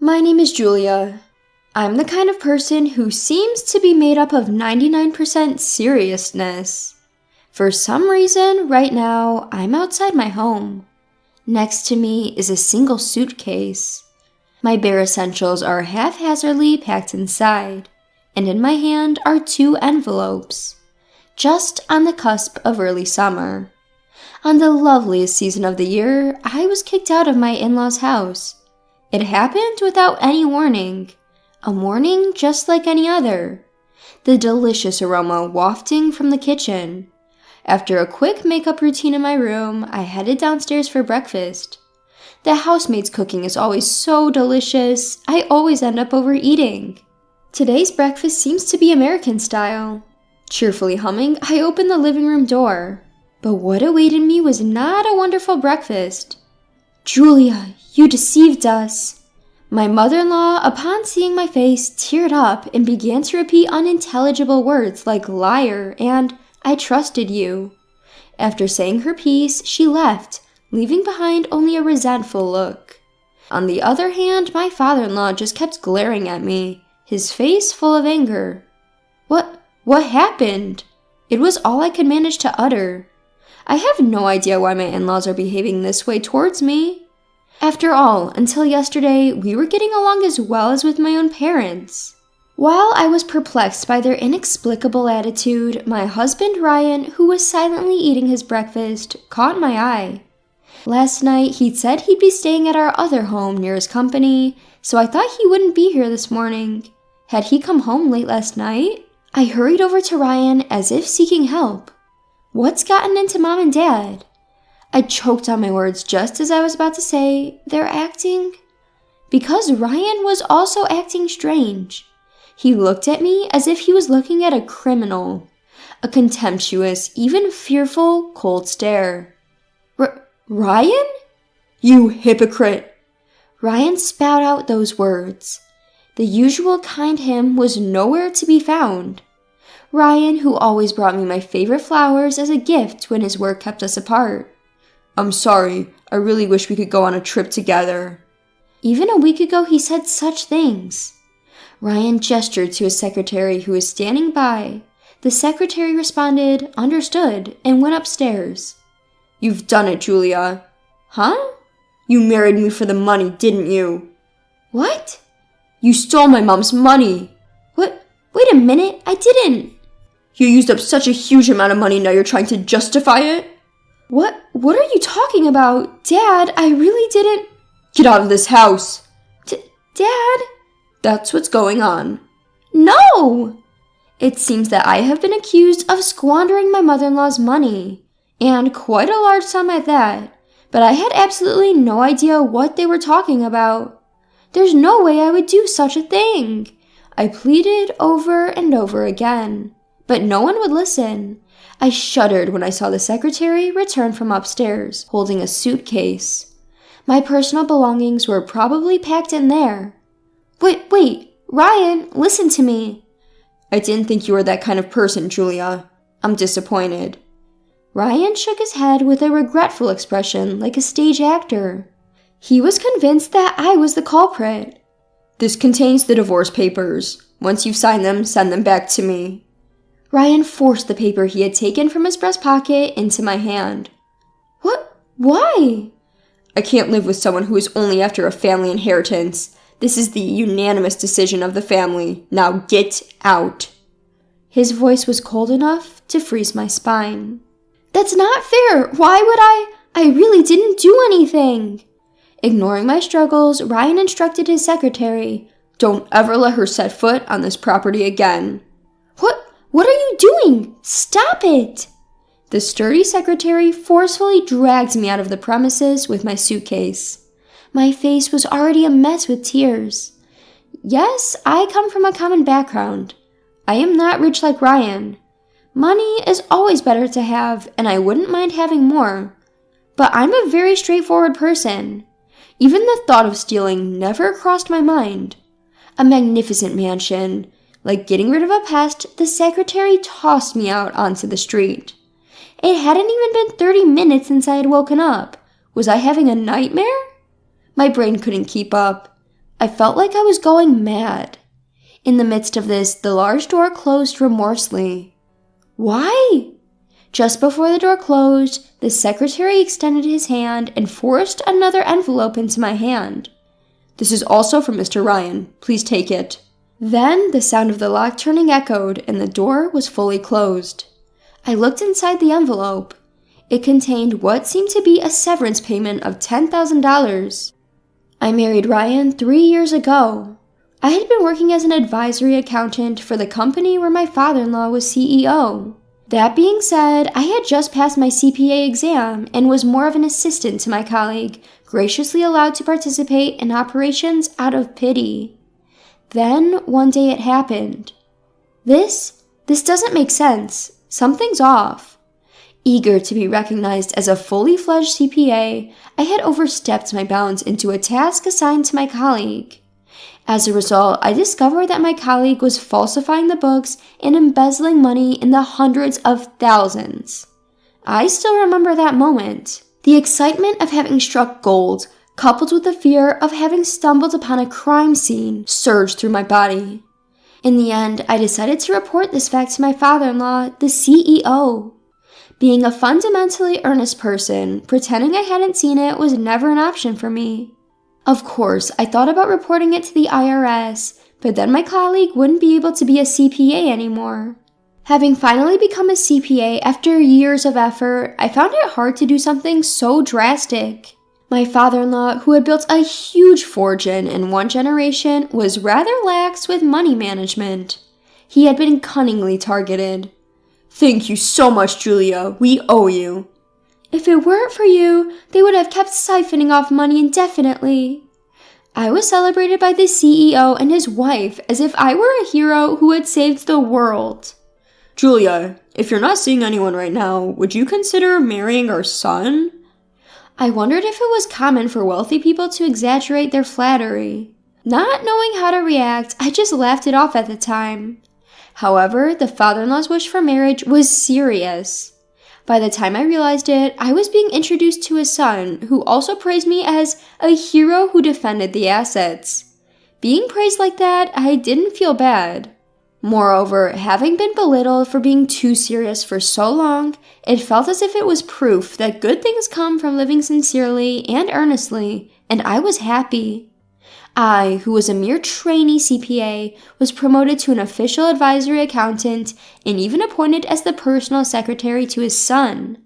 My name is Julia. I'm the kind of person who seems to be made up of 99% seriousness. For some reason, right now, I'm outside my home. Next to me is a single suitcase. My bare essentials are haphazardly packed inside, and in my hand are 2 envelopes. Just on the cusp of early summer. On the loveliest season of the year, I was kicked out of my in-laws' house. It happened without any warning. A morning just like any other. The delicious aroma wafting from the kitchen. After a quick makeup routine in my room, I headed downstairs for breakfast. The housemaid's cooking is always so delicious, I always end up overeating. Today's breakfast seems to be American style. Cheerfully humming, I opened the living room door. But what awaited me was not a wonderful breakfast. "Julia, you deceived us." My mother-in-law, upon seeing my face, teared up and began to repeat unintelligible words like liar and "I trusted you." After saying her piece, she left, leaving behind only a resentful look. On the other hand, my father-in-law just kept glaring at me, his face full of anger. What happened? It was all I could manage to utter. I have no idea why my in-laws are behaving this way towards me. After all, until yesterday, we were getting along as well as with my own parents. While I was perplexed by their inexplicable attitude, my husband Ryan, who was silently eating his breakfast, caught my eye. Last night, he'd said he'd be staying at our other home near his company, so I thought he wouldn't be here this morning. Had he come home late last night? I hurried over to Ryan as if seeking help. What's gotten into Mom and Dad? I choked on my words just as I was about to say, they're acting. Because Ryan was also acting strange. He looked at me as if he was looking at a criminal. A contemptuous, even fearful, cold stare. Ryan? You hypocrite! Ryan spat out those words. The usual kind him was nowhere to be found. Ryan, who always brought me my favorite flowers as a gift when his work kept us apart. "I'm sorry, I really wish we could go on a trip together." Even a week ago he said such things. Ryan gestured to his secretary who was standing by. The secretary responded, understood, and went upstairs. "You've done it, Julia." "Huh?" "You married me for the money, didn't you?" "What?" "You stole my mom's money." "What? Wait a minute, I didn't." "You used up such a huge amount of money, now you're trying to justify it?" What are you talking about? Dad, I really didn't." "Get out of this house." Dad?" "That's what's going on." "No!" It seems that I have been accused of squandering my mother-in-law's money, and quite a large sum at that, but I had absolutely no idea what they were talking about. There's no way I would do such a thing. I pleaded over and over again, but no one would listen. I shuddered when I saw the secretary return from upstairs, holding a suitcase. My personal belongings were probably packed in there. Wait, Ryan, listen to me." "I didn't think you were that kind of person, Julia. I'm disappointed." Ryan shook his head with a regretful expression like a stage actor. He was convinced that I was the culprit. "This contains the divorce papers. Once you've signed them, send them back to me." Ryan forced the paper he had taken from his breast pocket into my hand. "What? Why?" "I can't live with someone who is only after a family inheritance. This is the unanimous decision of the family. Now get out." His voice was cold enough to freeze my spine. "That's not fair. Why would I? I really didn't do anything." Ignoring my struggles, Ryan instructed his secretary, "Don't ever let her set foot on this property again." What are you doing? Stop it!" The sturdy secretary forcefully dragged me out of the premises with my suitcase. My face was already a mess with tears. Yes, I come from a common background. I am not rich like Ryan. Money is always better to have, and I wouldn't mind having more. But I'm a very straightforward person. Even the thought of stealing never crossed my mind. A magnificent mansion. Like getting rid of a pest, the secretary tossed me out onto the street. It hadn't even been 30 minutes since I had woken up. Was I having a nightmare? My brain couldn't keep up. I felt like I was going mad. In the midst of this, the large door closed remorselessly. Why? Just before the door closed, the secretary extended his hand and forced another envelope into my hand. This is also from Mr. Ryan. Please take it. Then the sound of the lock turning echoed and the door was fully closed. I looked inside the envelope. It contained what seemed to be a severance payment of $10,000. I married Ryan 3 years ago. I had been working as an advisory accountant for the company where my father-in-law was CEO. That being said, I had just passed my CPA exam and was more of an assistant to my colleague, graciously allowed to participate in operations out of pity. Then, one day it happened. This doesn't make sense. Something's off. Eager to be recognized as a fully fledged CPA, I had overstepped my bounds into a task assigned to my colleague. As a result, I discovered that my colleague was falsifying the books and embezzling money in the hundreds of thousands. I still remember that moment. The excitement of having struck gold, coupled with the fear of having stumbled upon a crime scene, surged through my body. In the end, I decided to report this fact to my father-in-law, the CEO. Being a fundamentally earnest person, pretending I hadn't seen it was never an option for me. Of course, I thought about reporting it to the IRS, but then my colleague wouldn't be able to be a CPA anymore. Having finally become a CPA after years of effort, I found it hard to do something so drastic. My father-in-law, who had built a huge fortune in one generation, was rather lax with money management. He had been cunningly targeted. Thank you so much, Julia. We owe you. If it weren't for you, they would have kept siphoning off money indefinitely. I was celebrated by the CEO and his wife as if I were a hero who had saved the world. Julia, if you're not seeing anyone right now, would you consider marrying our son? I wondered if it was common for wealthy people to exaggerate their flattery. Not knowing how to react, I just laughed it off at the time. However, the father-in-law's wish for marriage was serious. By the time I realized it, I was being introduced to his son, who also praised me as a hero who defended the assets. Being praised like that, I didn't feel bad. Moreover, having been belittled for being too serious for so long, it felt as if it was proof that good things come from living sincerely and earnestly, and I was happy. I, who was a mere trainee CPA, was promoted to an official advisory accountant and even appointed as the personal secretary to his son.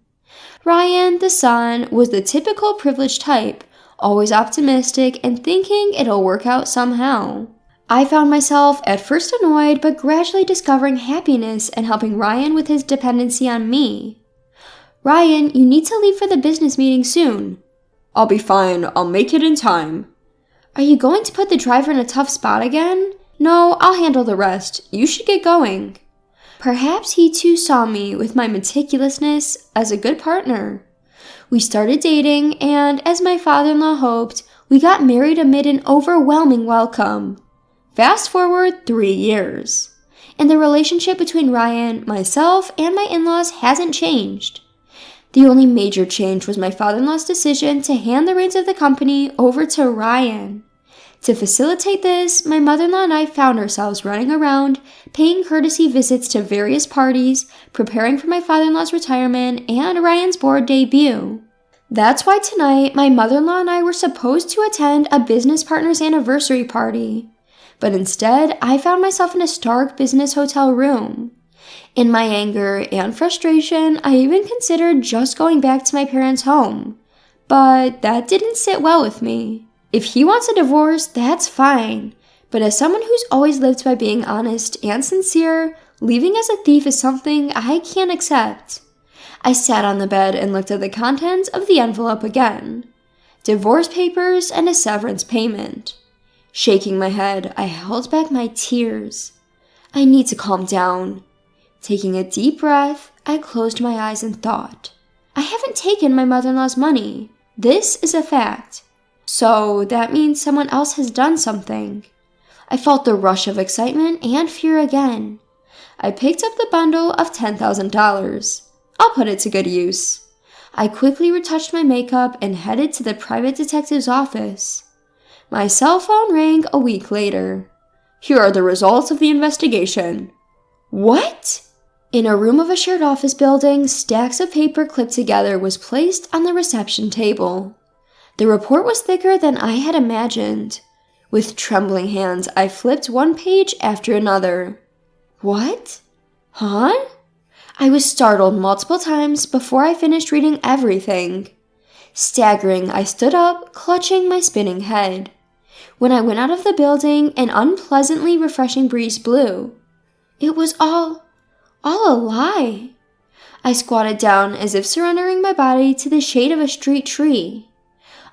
Ryan, the son, was the typical privileged type, always optimistic and thinking it'll work out somehow. I found myself at first annoyed but gradually discovering happiness and helping Ryan with his dependency on me. Ryan, you need to leave for the business meeting soon. I'll be fine. I'll make it in time. Are you going to put the driver in a tough spot again? No, I'll handle the rest. You should get going. Perhaps he too saw me with my meticulousness as a good partner. We started dating, and as my father-in-law hoped, we got married amid an overwhelming welcome. Fast forward 3 years. And the relationship between Ryan, myself, and my in-laws hasn't changed. The only major change was my father-in-law's decision to hand the reins of the company over to Ryan. To facilitate this, my mother-in-law and I found ourselves running around, paying courtesy visits to various parties, preparing for my father-in-law's retirement and Ryan's board debut. That's why tonight, my mother-in-law and I were supposed to attend a business partner's anniversary party. But instead, I found myself in a stark business hotel room. In my anger and frustration, I even considered just going back to my parents' home. But that didn't sit well with me. If he wants a divorce, that's fine. But as someone who's always lived by being honest and sincere, leaving as a thief is something I can't accept. I sat on the bed and looked at the contents of the envelope again. Divorce papers and a severance payment. Shaking my head, I held back my tears. I need to calm down. Taking a deep breath, I closed my eyes and thought. I haven't taken my mother-in-law's money. This is a fact. So that means someone else has done something. I felt the rush of excitement and fear again. I picked up the bundle of $10,000. I'll put it to good use. I quickly retouched my makeup and headed to the private detective's office. My cell phone rang a week later. "Here are the results of the investigation." What? In a room of a shared office building, stacks of paper clipped together was placed on the reception table. The report was thicker than I had imagined. With trembling hands, I flipped one page after another. What? Huh? I was startled multiple times before I finished reading everything. Staggering, I stood up, clutching my spinning head. When I went out of the building, an unpleasantly refreshing breeze blew. It was all a lie. I squatted down as if surrendering my body to the shade of a street tree.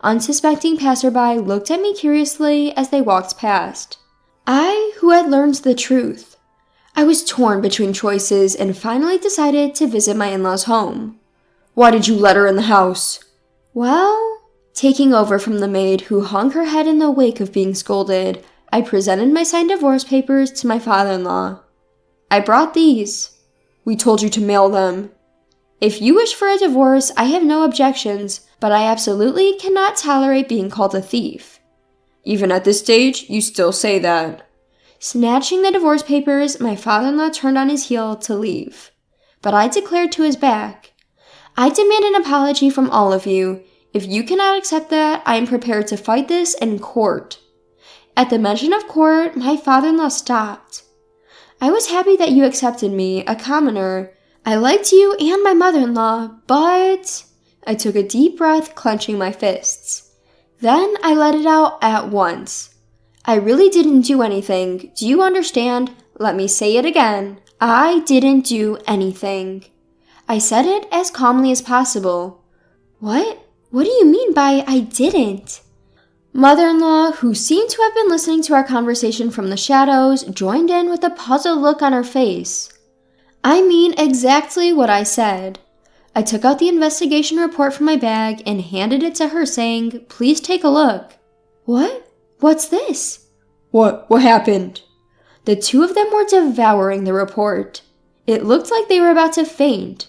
Unsuspecting passerby looked at me curiously as they walked past. I, who had learned the truth. I was torn between choices and finally decided to visit my in-laws' home. "Why did you let her in the house?" Well, taking over from the maid who hung her head in the wake of being scolded, I presented my signed divorce papers to my father-in-law. "I brought these." "We told you to mail them." "If you wish for a divorce, I have no objections, but I absolutely cannot tolerate being called a thief." "Even at this stage, you still say that." Snatching the divorce papers, my father-in-law turned on his heel to leave. But I declared to his back, "I demand an apology from all of you. If you cannot accept that, I am prepared to fight this in court." At the mention of court, my father-in-law stopped. "I was happy that you accepted me, a commoner. I liked you and my mother-in-law, but—" I took a deep breath, clenching my fists. Then I let it out at once. "I really didn't do anything. Do you understand? Let me say it again. I didn't do anything." I said it as calmly as possible. What? What do you mean by I didn't? Mother-in-law, who seemed to have been listening to our conversation from the shadows, joined in with a puzzled look on her face. "I mean exactly what I said." I took out the investigation report from my bag and handed it to her, saying, "Please take a look." "What? What's this?" What happened?" The two of them were devouring the report. It looked like they were about to faint.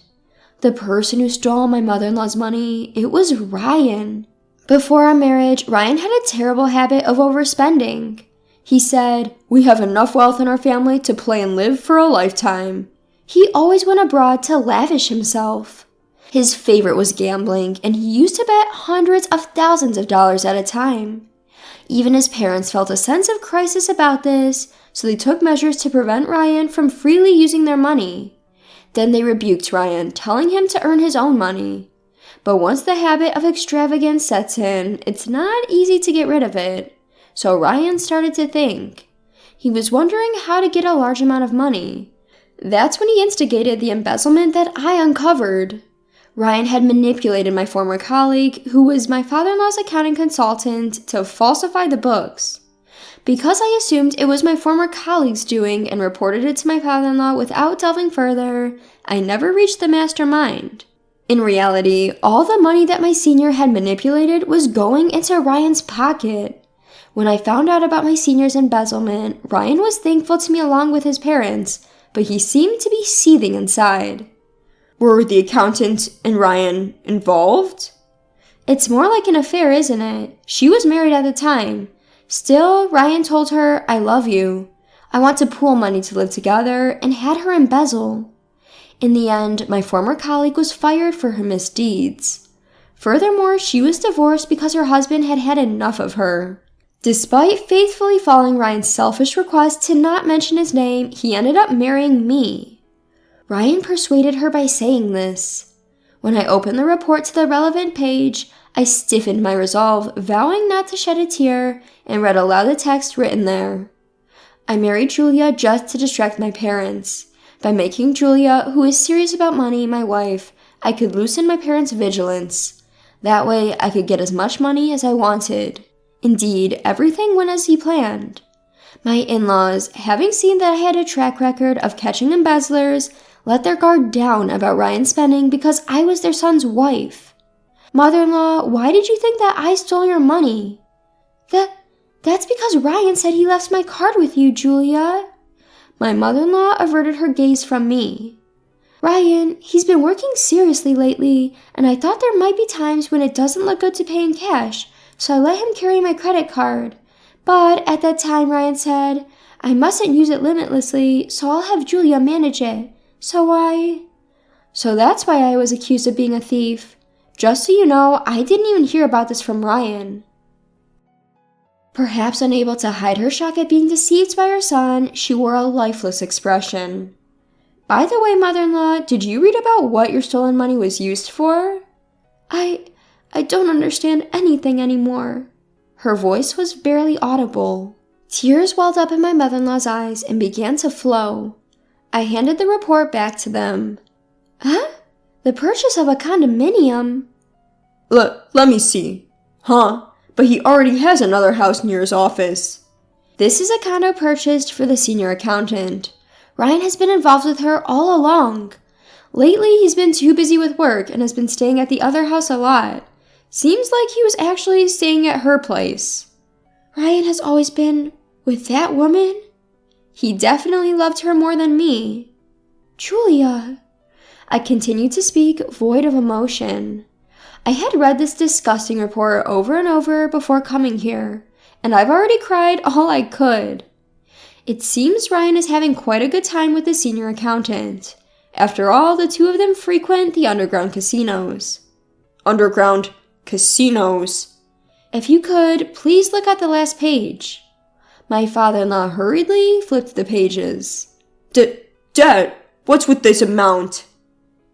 The person who stole my mother-in-law's money, it was Ryan. Before our marriage, Ryan had a terrible habit of overspending. He said, "We have enough wealth in our family to play and live for a lifetime." He always went abroad to lavish himself. His favorite was gambling, and he used to bet hundreds of thousands of dollars at a time. Even his parents felt a sense of crisis about this, so they took measures to prevent Ryan from freely using their money. Then they rebuked Ryan, telling him to earn his own money. But once the habit of extravagance sets in, it's not easy to get rid of it. So Ryan started to think. He was wondering how to get a large amount of money. That's when he instigated the embezzlement that I uncovered. Ryan had manipulated my former colleague, who was my father-in-law's accounting consultant, to falsify the books. Because I assumed it was my former colleague's doing and reported it to my father-in-law without delving further, I never reached the mastermind. In reality, all the money that my senior had manipulated was going into Ryan's pocket. When I found out about my senior's embezzlement, Ryan was thankful to me along with his parents, but he seemed to be seething inside. Were the accountant and Ryan involved? It's more like an affair, isn't it? She was married at the time. Still, Ryan told her, "I love you. I want to pool money to live together," and had her embezzle. In the end, my former colleague was fired for her misdeeds. Furthermore, she was divorced because her husband had had enough of her. Despite faithfully following Ryan's selfish request to not mention his name, he ended up marrying me. Ryan persuaded her by saying this. When I opened the report to the relevant page, I stiffened my resolve, vowing not to shed a tear, and read aloud the text written there. "I married Julia just to distract my parents. By making Julia, who is serious about money, my wife, I could loosen my parents' vigilance. That way, I could get as much money as I wanted. Indeed, everything went as he planned. My in-laws, having seen that I had a track record of catching embezzlers, let their guard down about Ryan's spending because I was their son's wife. Mother-in-law, why did you think that I stole your money?" That's because Ryan said he left my card with you, Julia." My mother-in-law averted her gaze from me. "Ryan, he's been working seriously lately, and I thought there might be times when it doesn't look good to pay in cash, so I let him carry my credit card. But at that time, Ryan said, I mustn't use it limitlessly, so I'll have Julia manage it. So that's why I was accused of being a thief. Just so you know, I didn't even hear about this from Ryan. Perhaps unable to hide her shock at being deceived by her son, she wore a lifeless expression. By the way, mother-in-law, did you read about what your stolen money was used for? I don't understand anything anymore. Her voice was barely audible. Tears welled up in my mother-in-law's eyes and began to flow. I handed the report back to them. Huh? The purchase of a condominium? Let me see. Huh? But he already has another house near his office. This is a condo purchased for the senior accountant. Ryan has been involved with her all along. Lately, he's been too busy with work and has been staying at the other house a lot. Seems like he was actually staying at her place. Ryan has always been with that woman? He definitely loved her more than me. Julia. I continued to speak, void of emotion. I had read this disgusting report over and over before coming here, and I've already cried all I could. It seems Ryan is having quite a good time with the senior accountant. After all, the two of them frequent the underground casinos. Underground casinos? If you could, please look at the last page. My father-in-law hurriedly flipped the pages. Dad, what's with this amount?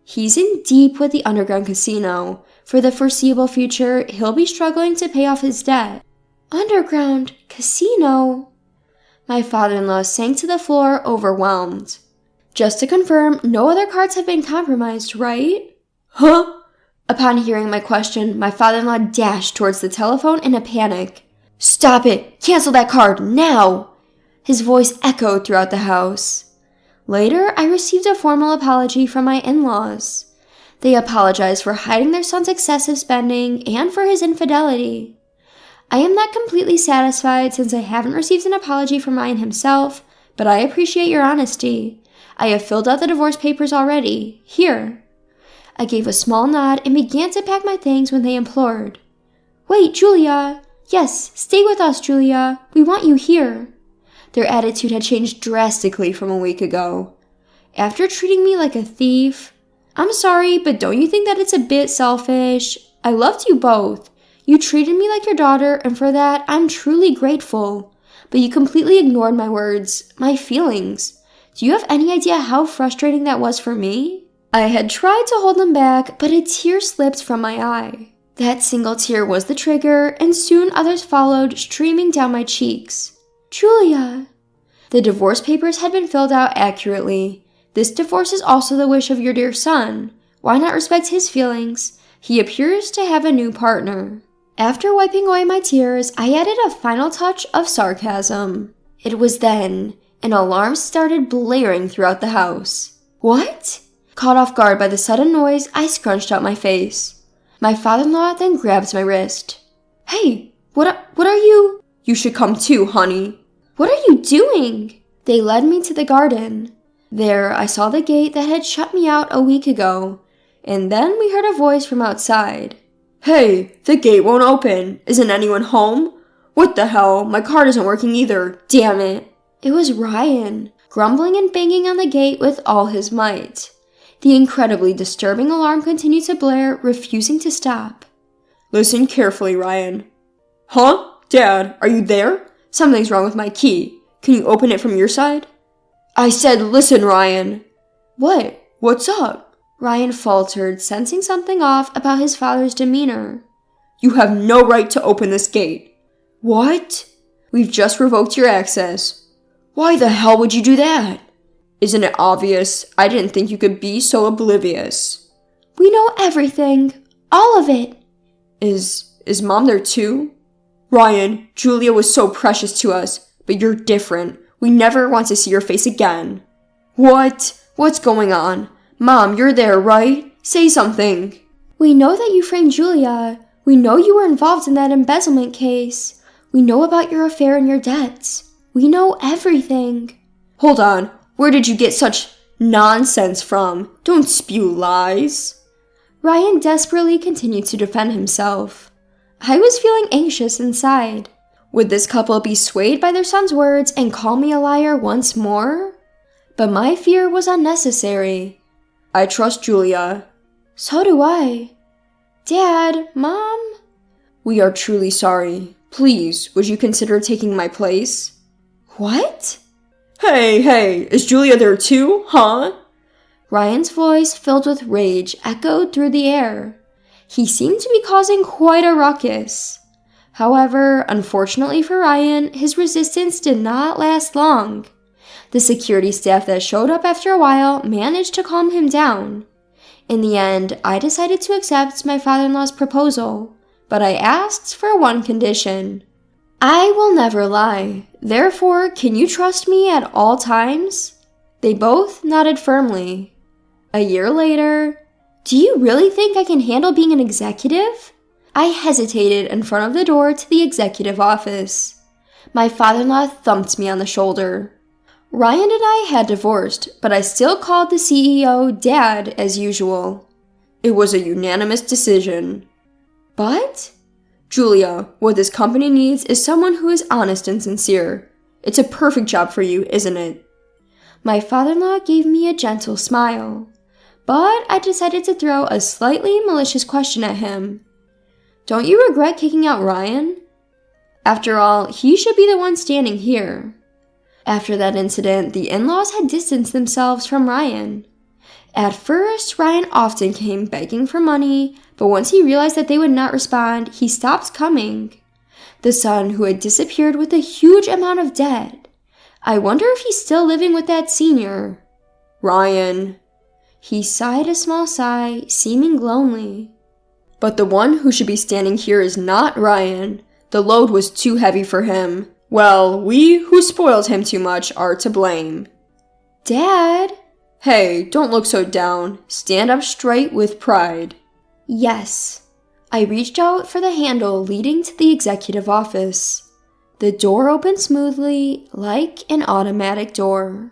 He's in deep with the underground casino. For the foreseeable future, he'll be struggling to pay off his debt. Underground casino? My father-in-law sank to the floor, overwhelmed. Just to confirm, no other cards have been compromised, right? Huh? Upon hearing my question, my father-in-law dashed towards the telephone in a panic. Stop it! Cancel that card, now! His voice echoed throughout the house. Later, I received a formal apology from my in-laws. They apologized for hiding their son's excessive spending and for his infidelity. I am not completely satisfied since I haven't received an apology from Ryan himself, but I appreciate your honesty. I have filled out the divorce papers already. Here. I gave a small nod and began to pack my things when they implored. Wait, Julia. Yes, stay with us, Julia. We want you here. Their attitude had changed drastically from a week ago. After treating me like a thief, I'm sorry, but don't you think that it's a bit selfish? I loved you both. You treated me like your daughter, and for that, I'm truly grateful. But you completely ignored my words, my feelings. Do you have any idea how frustrating that was for me? I had tried to hold them back, but a tear slipped from my eye. That single tear was the trigger, and soon others followed, streaming down my cheeks. Julia! The divorce papers had been filled out accurately. This divorce is also the wish of your dear son. Why not respect his feelings? He appears to have a new partner. After wiping away my tears, I added a final touch of sarcasm. It was then an alarm started blaring throughout the house. What? Caught off guard by the sudden noise, I scrunched up my face. My father-in-law then grabbed my wrist. Hey, what are you? You should come too, honey. What are you doing? They led me to the garden. There, I saw the gate that had shut me out a week ago, and then we heard a voice from outside. Hey, the gate won't open. Isn't anyone home? What the hell? My card isn't working either. Damn it. It was Ryan, grumbling and banging on the gate with all his might. The incredibly disturbing alarm continued to blare, refusing to stop. Listen carefully, Ryan. Huh? Dad, are you there? Something's wrong with my key. Can you open it from your side? I said listen, Ryan. What? What's up? Ryan faltered, sensing something off about his father's demeanor. You have no right to open this gate. What? We've just revoked your access. Why the hell would you do that? Isn't it obvious? I didn't think you could be so oblivious. We know everything. All of it. Is Mom there too? Ryan, Julia was so precious to us, but you're different. We never want to see your face again. What? What's going on? Mom, you're there, right? Say something. We know that you framed Julia. We know you were involved in that embezzlement case. We know about your affair and your debts. We know everything. Hold on. Where did you get such nonsense from? Don't spew lies. Ryan desperately continued to defend himself. I was feeling anxious inside. Would this couple be swayed by their son's words and call me a liar once more? But my fear was unnecessary. I trust Julia. So do I. Dad, Mom? We are truly sorry. Please, would you consider taking my place? What? Hey, is Julia there too, huh? Ryan's voice, filled with rage, echoed through the air. He seemed to be causing quite a ruckus. However, unfortunately for Ryan, his resistance did not last long. The security staff that showed up after a while managed to calm him down. In the end, I decided to accept my father-in-law's proposal, but I asked for one condition. I will never lie. Therefore, can you trust me at all times? They both nodded firmly. A year later, do you really think I can handle being an executive? I hesitated in front of the door to the executive office. My father-in-law thumped me on the shoulder. Ryan and I had divorced, but I still called the CEO Dad as usual. It was a unanimous decision. But? Julia, what this company needs is someone who is honest and sincere. It's a perfect job for you, isn't it? My father-in-law gave me a gentle smile, but I decided to throw a slightly malicious question at him. Don't you regret kicking out Ryan? After all, he should be the one standing here. After that incident, the in-laws had distanced themselves from Ryan. At first, Ryan often came begging for money, but once he realized that they would not respond, he stopped coming. The son who had disappeared with a huge amount of debt. I wonder if he's still living with that senior. Ryan. He sighed a small sigh, seeming lonely. But the one who should be standing here is not Ryan. The load was too heavy for him. Well, we who spoiled him too much are to blame. Dad? Hey, don't look so down. Stand up straight with pride. Yes. I reached out for the handle leading to the executive office. The door opened smoothly, like an automatic door.